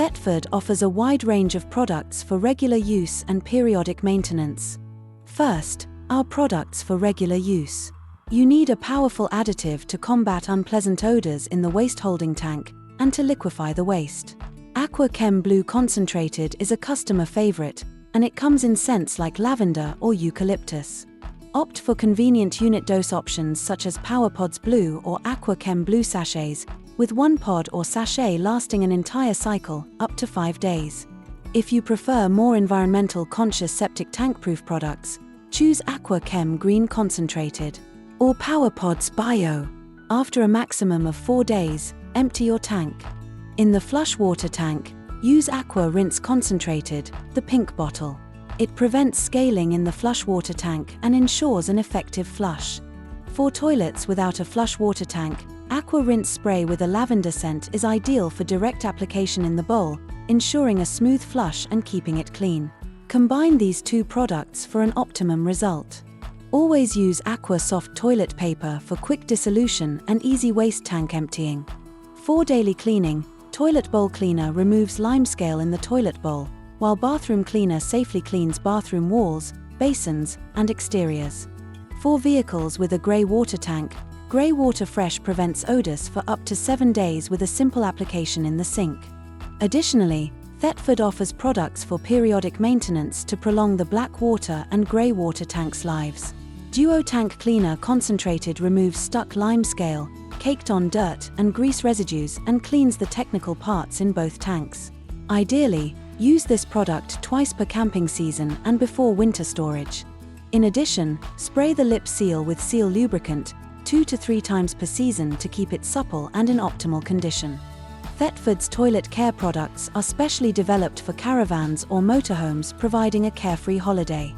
Thetford offers a wide range of products for regular use and periodic maintenance. First, our products for regular use. You need a powerful additive to combat unpleasant odors in the waste holding tank and to liquefy the waste. Aqua Chem Blue Concentrated is a customer favorite, and it comes in scents like lavender or eucalyptus. Opt for convenient unit dose options such as PowerPods Blue or Aqua Chem Blue sachets, with one pod or sachet lasting an entire cycle, up to 5 days. If you prefer more environmental conscious septic tank-proof products, choose Aqua Chem Green Concentrated or PowerPods Bio. After a maximum of 4 days, empty your tank. In the flush water tank, use Aqua Rinse Concentrated, the pink bottle. It prevents scaling in the flush water tank and ensures an effective flush. For toilets without a flush water tank, Aqua Rinse Spray with a lavender scent is ideal for direct application in the bowl, ensuring a smooth flush and keeping it clean. Combine these two products for an optimum result. Always use Aqua Soft toilet paper for quick dissolution and easy waste tank emptying. For daily cleaning, Toilet Bowl Cleaner removes limescale in the toilet bowl, while Bathroom Cleaner safely cleans bathroom walls, basins, and exteriors. For vehicles with a grey water tank, Grey Water Fresh prevents odors for up to 7 days with a simple application in the sink. Additionally, Thetford offers products for periodic maintenance to prolong the black water and grey water tanks' lives. Duo Tank Cleaner Concentrated removes stuck limescale, caked-on dirt and grease residues and cleans the technical parts in both tanks. Ideally, use this product twice per camping season and before winter storage. In addition, spray the lip seal with seal lubricant 2 to 3 times per season to keep it supple and in optimal condition. Thetford's toilet care products are specially developed for caravans or motorhomes, providing a carefree holiday.